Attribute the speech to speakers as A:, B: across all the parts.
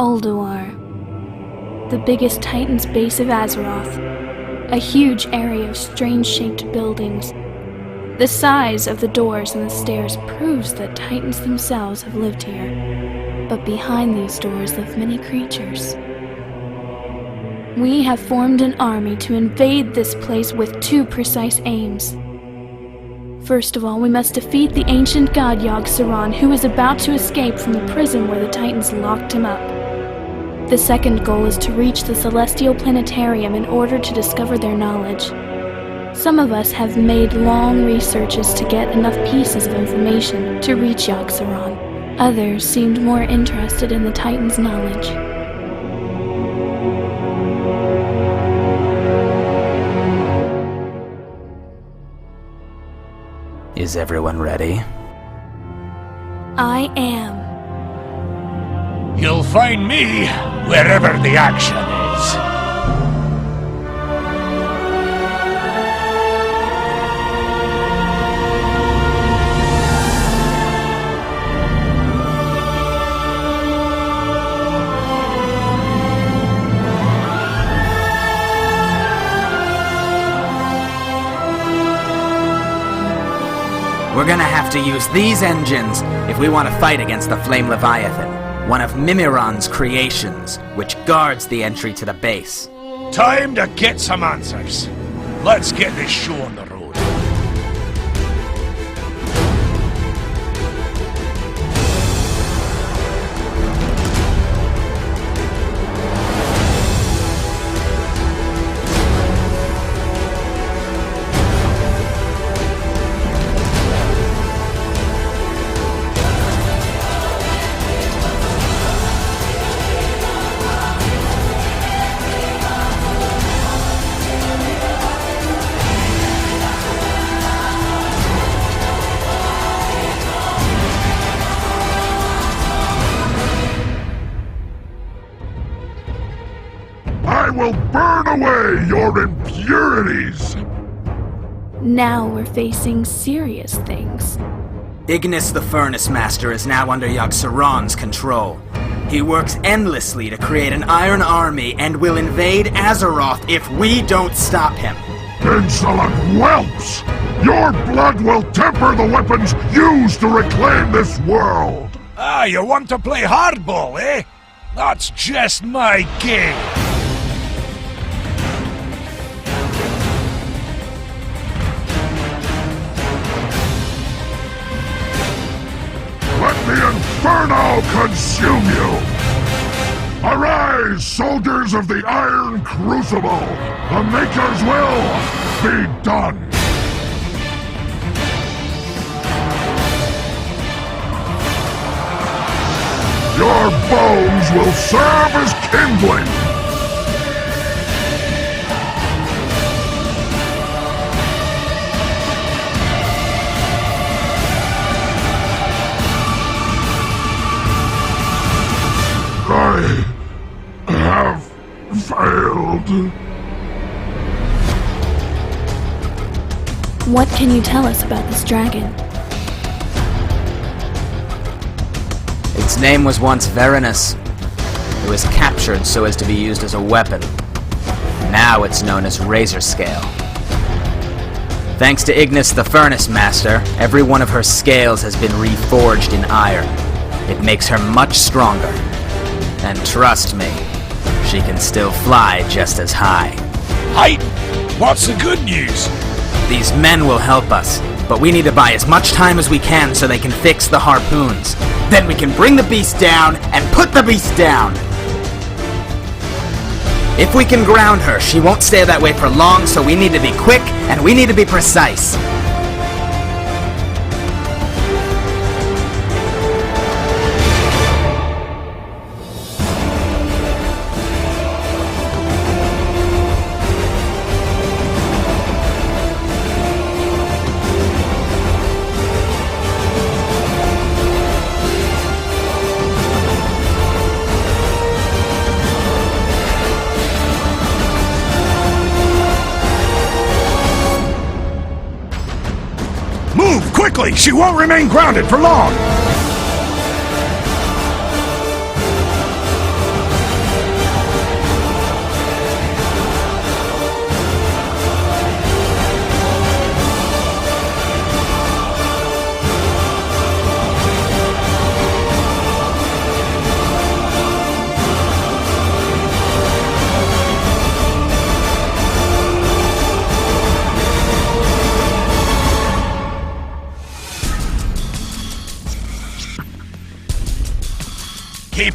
A: Ulduar, the biggest Titan's base of Azeroth, a huge area of strange-shaped buildings. The size of the doors and the stairs proves that Titans themselves have lived here, but behind these doors live many creatures. We have formed an army to invade this place with two precise aims. First of all, we must defeat the ancient god Jack Romain, who is about to escape from the prison where the Titans locked him up. The second goal is to reach the Celestial Planetarium in order to discover their knowledge. Some of us have made long researches to get enough pieces of information to reach Jack Romain. Others seemed more interested in the Titans' knowledge.
B: Is everyone ready?
A: I am.
C: You'll find me wherever the action is.
B: We're gonna have to use these engines if we want to fight against the Flame Leviathan, one of Mimiron's creations, which guards the entry to the base.
C: Time to get some answers. Let's get this show on the road.
D: I will burn away your impurities!
A: Now we're facing serious things.
B: Ignis the Furnace Master is now under Jack Romain's control. He works endlessly to create an iron army and will invade Azeroth if we don't stop him.
D: Insolent whelps! Your blood will temper the weapons used to reclaim this world!
C: Ah, you want to play hardball, eh? That's just my game.
D: Let the Inferno consume you! Arise, soldiers of the Iron Crucible! The Maker's will be done! Your bones will serve as kindling! I have failed.
A: What can you tell us about this dragon?
B: Its name was once Varanus. It was captured so as to be used as a weapon. Now it's known as Razor Scale. Thanks to Ignis the Furnace Master, every one of her scales has been reforged in iron. It makes her much stronger. And trust me, she can still fly just as high.
C: Height? What's the good news?
B: These men will help us, but we need to buy as much time as we can so they can fix the harpoons. Then we can bring the beast down and put the beast down! If we can ground her, she won't stay that way for long, so we need to be quick and we need to be precise.
C: Quickly! She won't remain grounded for long!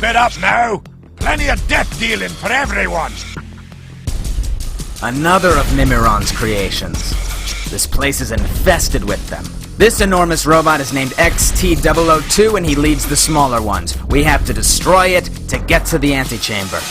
C: bit up now. Plenty of death dealing for everyone.
B: Another of Mimiron's creations. This place is infested with them. This enormous robot is named XT002 and he leads the smaller ones. We have to destroy it to get to the antechamber.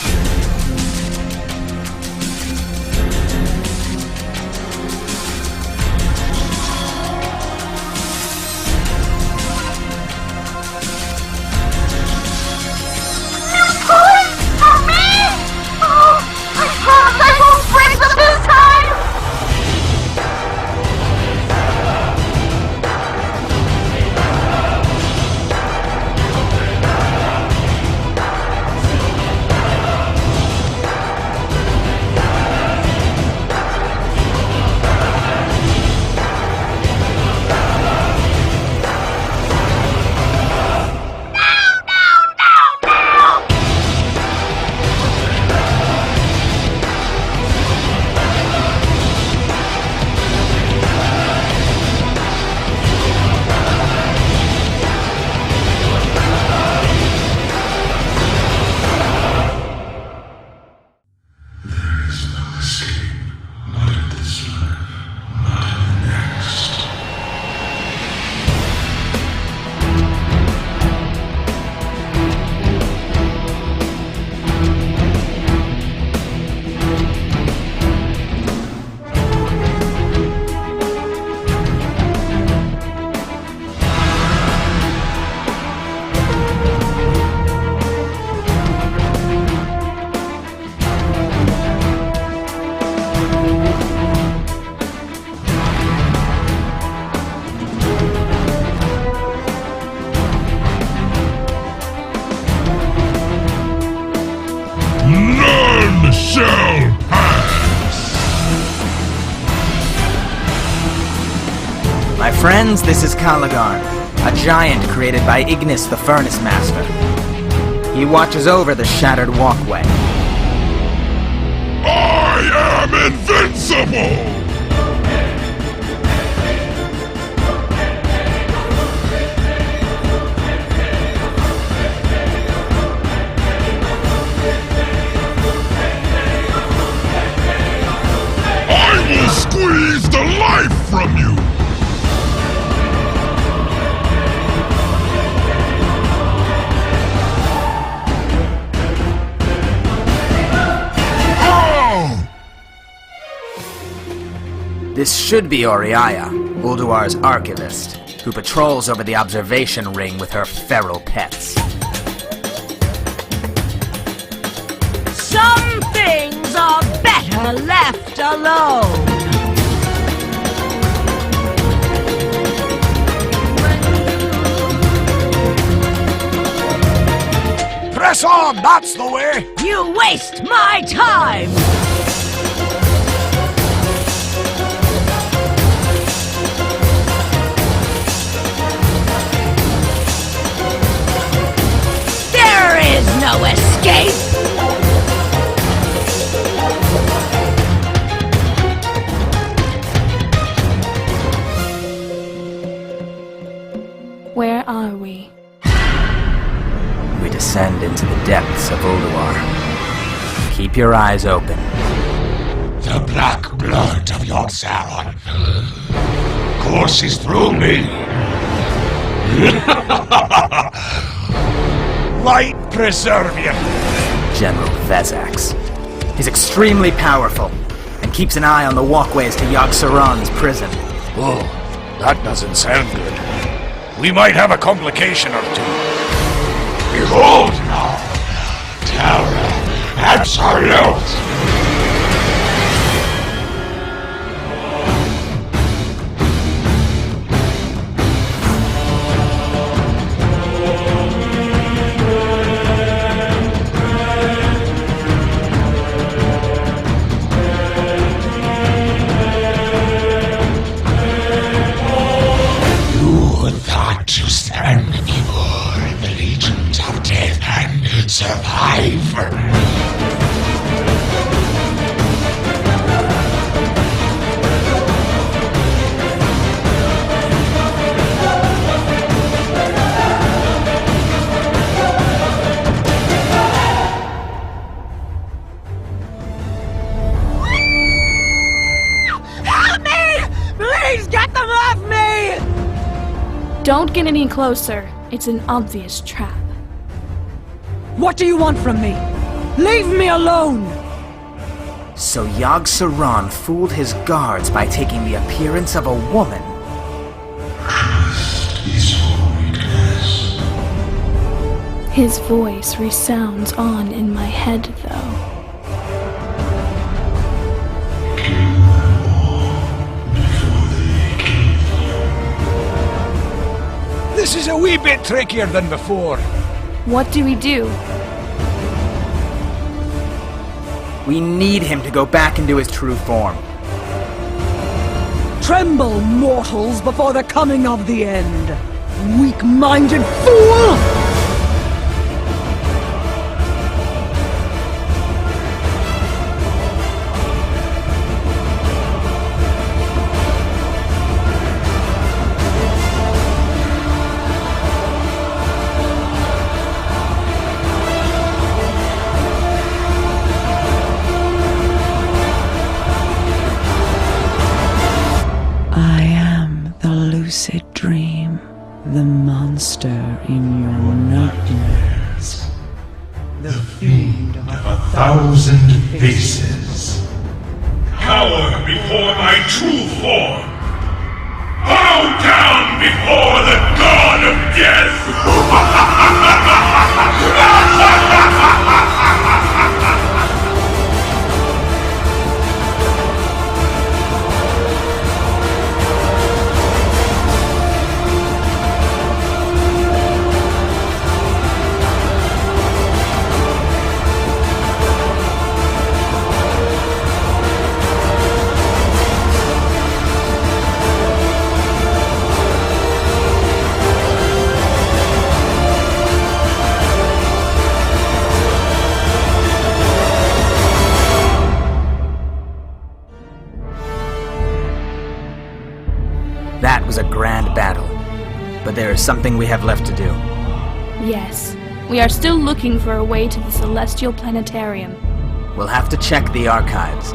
B: My friends, this is Caligarn, a giant created by Ignis the Furnace Master. He watches over the shattered walkway.
D: I am invincible! I will squeeze the life from you!
B: This should be Oriaya, Ulduar's archivist, who patrols over the observation ring with her feral pets.
E: Some things are better left alone.
C: Press on, that's the way!
E: You waste my time! There is no escape!
A: Where are we?
B: We descend into the depths of Ulduar. Keep your eyes open.
C: The black blood of your Sauron courses through me. Light preserve you.
B: General Vezax. He's extremely powerful, and keeps an eye on the walkways to Yogg-Saron's prison.
C: Oh, that doesn't sound good. We might have a complication or two. Behold now, terror absolute. To stand before the legions of death and survive.
A: Don't get any closer. It's an obvious trap.
E: What do you want from me? Leave me alone!
B: So Yogg Saron fooled his guards by taking the appearance of a woman.
A: His voice resounds on in my head, though.
C: This is a wee bit trickier than before.
A: What do we do?
B: We need him to go back into his true form.
E: Tremble, mortals, before the coming of the end! Weak-minded fool! I am the lucid dream, the monster in your nightmares.
F: The fiend of 1,000 faces.
D: Cower before my true form! Bow down before the god of death!
B: That was a grand battle, but there is something we have left to do.
A: Yes, we are still looking for a way to the Celestial Planetarium.
B: We'll have to check the archives.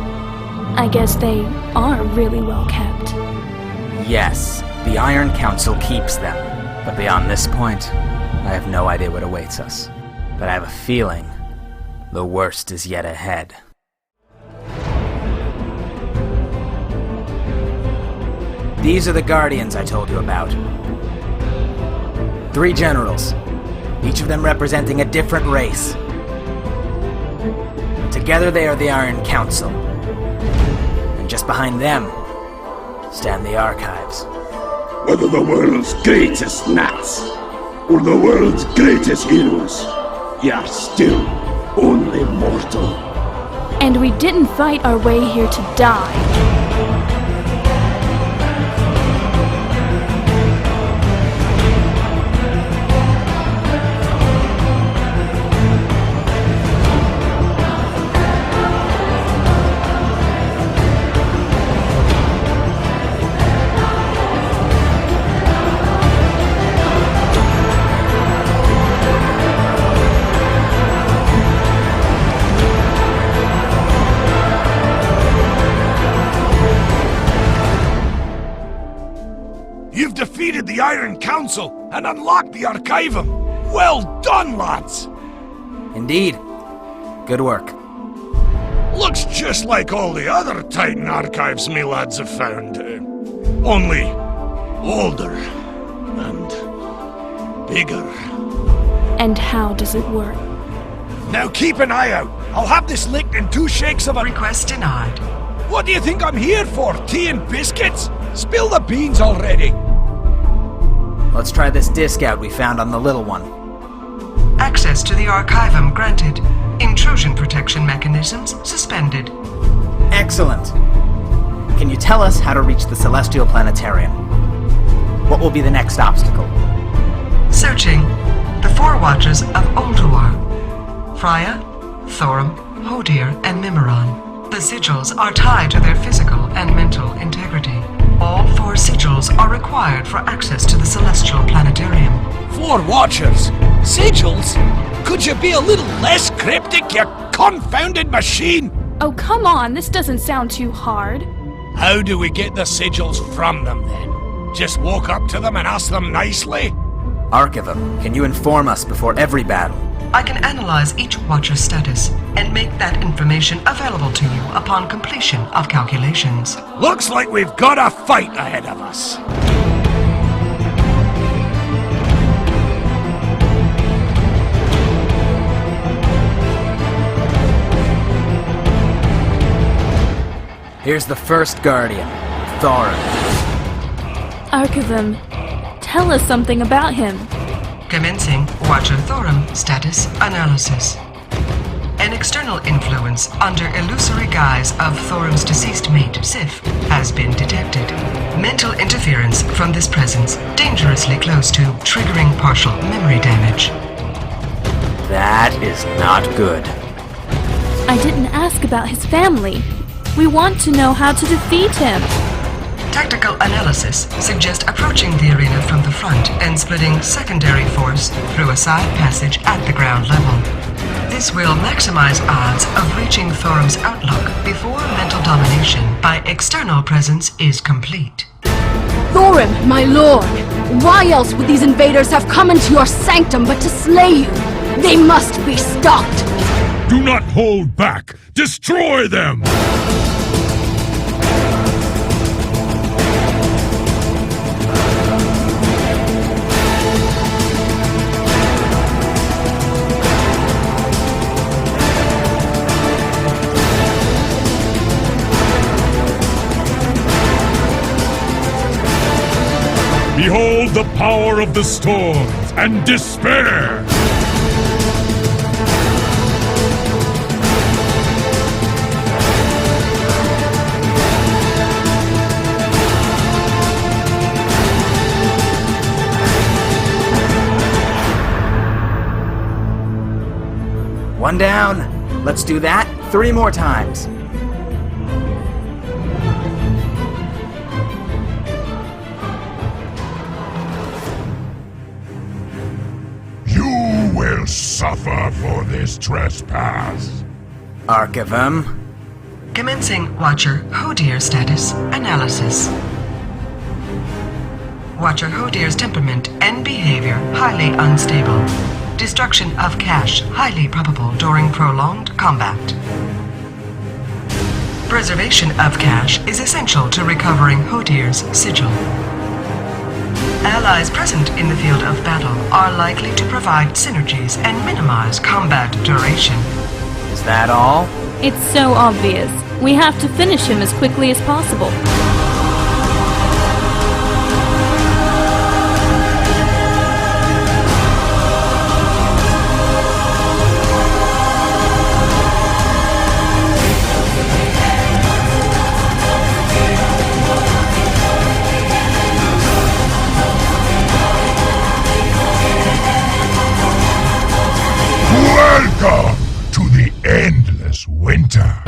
A: I guess they are really well kept.
B: Yes, the Iron Council keeps them, but beyond this point, I have no idea what awaits us. But I have a feeling the worst is yet ahead. These are the Guardians I told you about. 3 generals, each of them representing a different race. Together they are the Iron Council. And just behind them stand the archives.
G: Whether the world's greatest gnats or the world's greatest heroes, you are still only mortal.
A: And we didn't fight our way here to die.
C: You've defeated the Iron Council and unlocked the Archivum. Well done, lads!
B: Indeed. Good work.
C: Looks just like all the other Titan archives me lads have found. Only older and bigger.
A: And how does it work?
C: Now keep an eye out. I'll have this licked in 2 shakes of a...
E: Request denied.
C: What do you think I'm here for? Tea and biscuits? Spill the beans already.
B: Let's try this disc out we found on the little one.
H: Access to the Archivum granted. Intrusion protection mechanisms suspended.
B: Excellent. Can you tell us how to reach the Celestial Planetarium? What will be the next obstacle?
H: Searching. The 4 Watchers of Ulduar. Freya, Thorum, Hodir, and Mimiron. The sigils are tied to their physical and mental integrity. All 4 sigils are required for access to the Celestial Planetarium.
C: 4 Watchers? Sigils? Could you be a little less cryptic, you confounded machine?
A: Oh, come on, this doesn't sound too hard.
C: How do we get the sigils from them, then? Just walk up to them and ask them nicely?
B: Archivum, can you inform us before every battle?
H: I can analyze each Watcher's status and make that information available to you upon completion of calculations.
C: Looks like we've got a fight ahead of us.
B: Here's the first Guardian, Thorin.
A: Archivum, tell us something about him.
H: Commencing Watcher Thorum status analysis. An external influence under illusory guise of Thorum's deceased mate, Sif, has been detected. Mental interference from this presence dangerously close to triggering partial memory damage.
B: That is not good.
A: I didn't ask about his family. We want to know how to defeat him.
H: Tactical analysis suggests approaching the arena from the front and splitting secondary force through a side passage at the ground level. This will maximize odds of reaching Thorum's outlook before mental domination by external presence is complete.
I: Thorim, my lord! Why else would these invaders have come into your sanctum but to slay you? They must be stopped!
D: Do not hold back! Destroy them! Behold the power of the storms and despair!
B: One down. Let's do that 3 more times.
D: You will suffer for this trespass.
B: Archivum.
H: Commencing Watcher Hodir status analysis. Watcher Hodir's temperament and behavior highly unstable. Destruction of cache highly probable during prolonged combat. Preservation of cache is essential to recovering Hodir's sigil. Allies present in the field of battle are likely to provide synergies and minimize combat duration.
B: Is that all?
A: It's so obvious. We have to finish him as quickly as possible.
D: Welcome to the endless winter.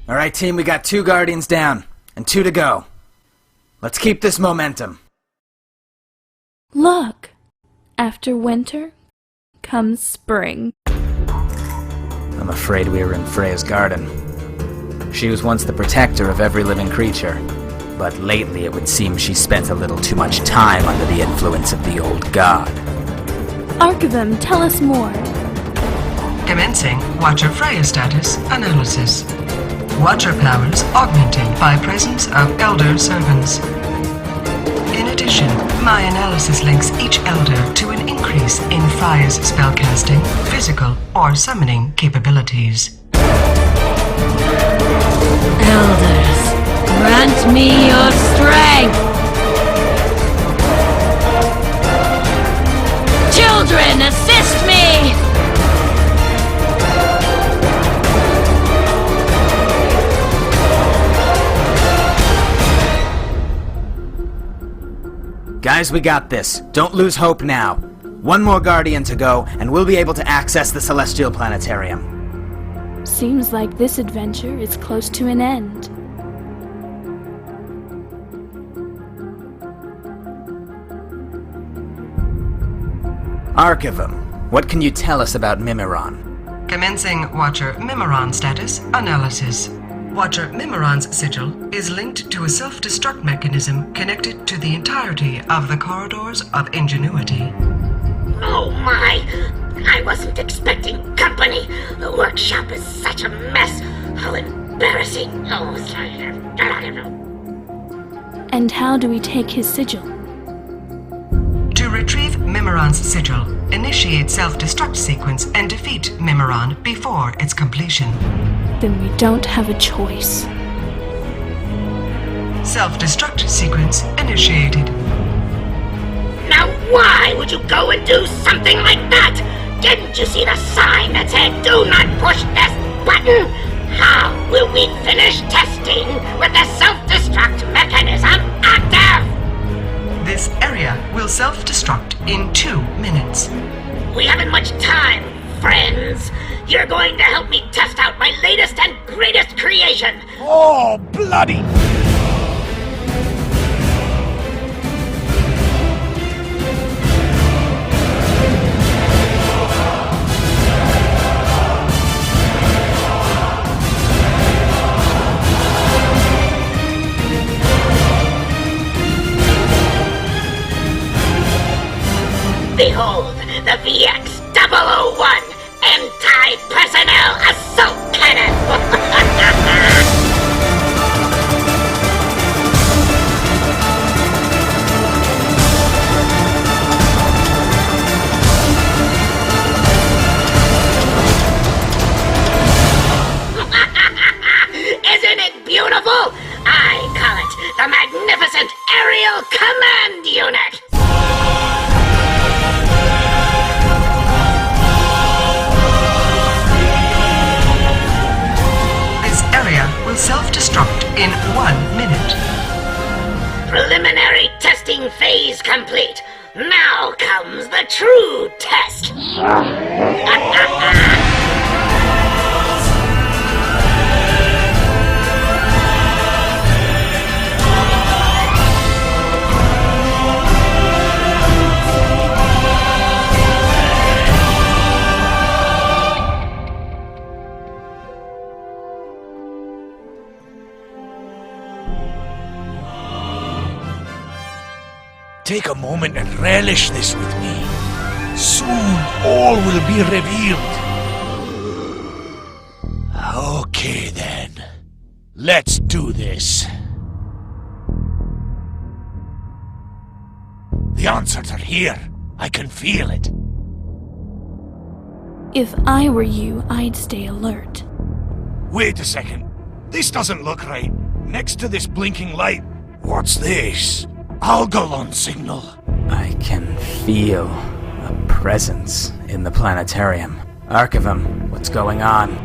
B: Alright team, we got 2 Guardians down, and 2 to go. Let's keep this momentum.
A: Look! After winter comes spring.
B: I'm afraid we are in Freya's garden. She was once the protector of every living creature, but lately it would seem she spent a little too much time under the influence of the old god.
A: Archivum, tell us more.
H: Commencing Watcher Freya status analysis. Watcher powers augmented by presence of elder servants. In addition, my analysis links each elder to an increase in Freya's spellcasting, physical, or summoning capabilities.
I: Elders, grant me your strength! Children, assist me!
B: Guys, we got this. Don't lose hope now. 1 more Guardian to go, and we'll be able to access the Celestial Planetarium.
A: Seems like this adventure is close to an end.
B: Archivum, what can you tell us about Mimiron?
H: Commencing Watcher Mimiron status analysis. Watcher Mimiron's sigil is linked to a self-destruct mechanism connected to the entirety of the corridors of ingenuity.
J: Oh my! I wasn't expecting company. The workshop is such a mess. How embarrassing. Oh, sorry.
A: And how do we take his sigil?
H: To retrieve Mimiron's sigil, initiate self-destruct sequence and defeat Mimiron before its completion.
A: Then we don't have a choice.
H: Self-destruct sequence initiated.
J: Now why would you go and do something like that? Didn't you see the sign that said, "Do not push this button"? How will we finish testing with the self-destruct mechanism active?
H: This area will self-destruct in 2 minutes.
J: We haven't much time, friends. You're going to help me test out my latest and greatest creation.
C: Oh, bloody!
J: Behold, the VX-001 Anti-Personnel Assault Cannon! Isn't it beautiful? I call it the Magnificent Aerial Command Unit!
H: Will self-destruct in 1 minute.
J: Preliminary testing phase complete. Now comes the true test.
C: Take a moment and relish this with me. Soon all will be revealed. Okay then. Let's do this. The answers are here. I can feel it.
A: If I were you, I'd stay alert.
C: Wait a second. This doesn't look right. Next to this blinking light, what's this? Algalon signal.
B: I can feel a presence in the planetarium. Archivum, what's going on?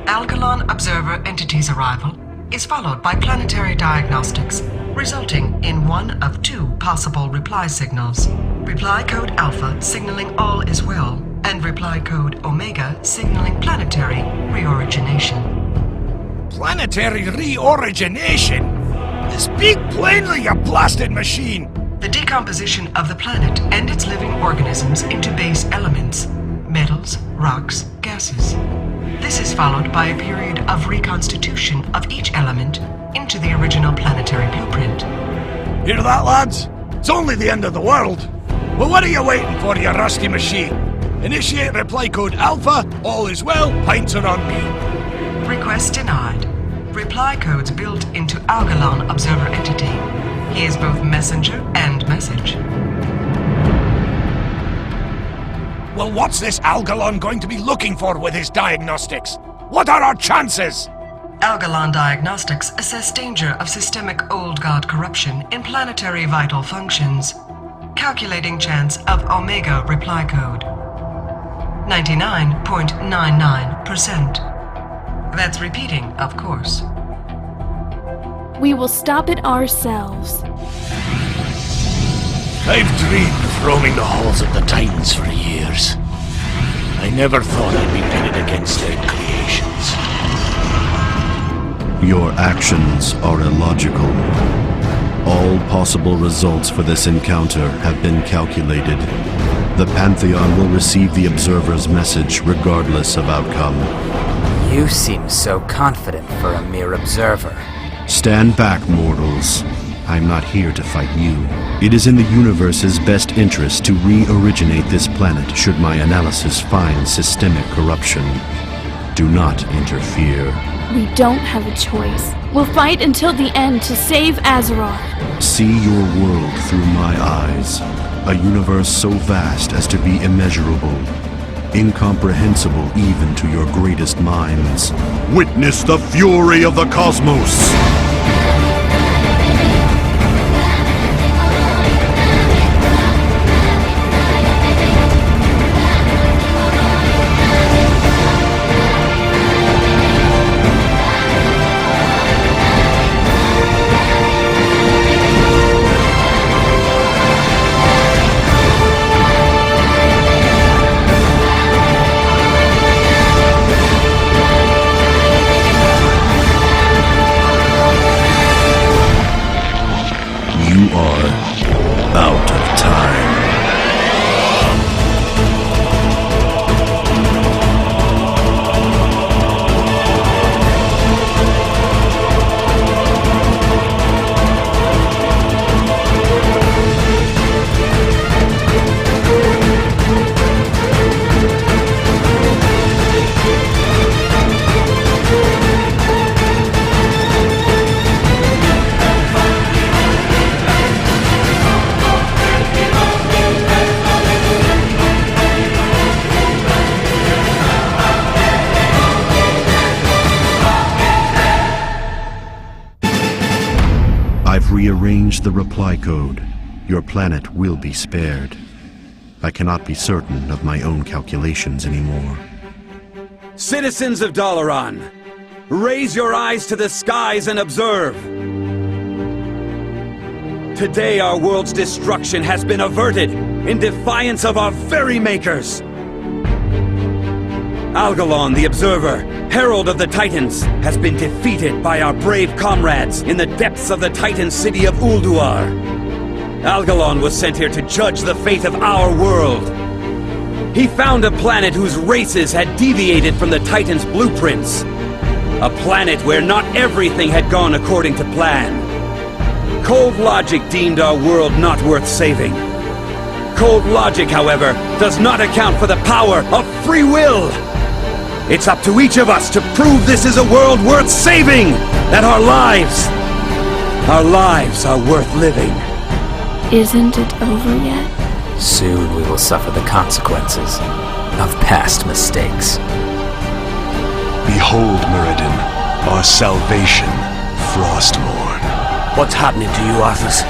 H: Algalon Observer Entity's arrival is followed by planetary diagnostics, resulting in one of 2 possible reply signals. Reply code Alpha signaling all is well, and reply code Omega signaling planetary reorigination.
C: Planetary reorigination? Speak plainly, you blasted machine!
H: The decomposition of the planet and its living organisms into base elements, metals, rocks, gases. This is followed by a period of reconstitution of each element into the original planetary blueprint.
C: Hear that, lads? It's only the end of the world. Well, what are you waiting for, you rusty machine? Initiate reply code Alpha, all is well, pints are on me.
H: Request denied. Reply codes built into Algalon Observer Entity. He is both messenger and message.
C: Well, what's this Algalon going to be looking for with his diagnostics? What are our chances?
H: Algalon Diagnostics assess danger of systemic old god corruption in planetary vital functions. Calculating chance of Omega reply code. 99.99%. That's repeating, of course.
A: We will stop it ourselves.
C: I've dreamed of roaming the halls of the Titans for years. I never thought I'd be pitted against their creations.
K: Your actions are illogical. All possible results for this encounter have been calculated. The Pantheon will receive the Observer's message regardless of outcome.
B: You seem so confident for a mere observer.
K: Stand back, mortals. I'm not here to fight you. It is in the universe's best interest to re-originate this planet should my analysis find systemic corruption. Do not interfere.
A: We don't have a choice. We'll fight until the end to save Azeroth.
K: See your world through my eyes. A universe so vast as to be immeasurable. Incomprehensible even to your greatest minds. Witness the fury of the cosmos! You are out of time. I've rearranged the reply code. Your planet will be spared. I cannot be certain of my own calculations anymore.
L: Citizens of Dalaran, raise your eyes to the skies and observe. Today our world's destruction has been averted in defiance of our very makers. Algalon, the Observer, Herald of the Titans, has been defeated by our brave comrades in the depths of the Titan city of Ulduar. Algalon was sent here to judge the fate of our world. He found a planet whose races had deviated from the Titans' blueprints. A planet where not everything had gone according to plan. Cold logic deemed our world not worth saving. Cold logic, however, does not account for the power of free will. It's up to each of us to prove this is a world worth saving, that our lives are worth living.
A: Isn't it over yet?
B: Soon we will suffer the consequences of past mistakes.
M: Behold, Mirrodin, our salvation, Frostmourne.
N: What's happening to you, Arthas?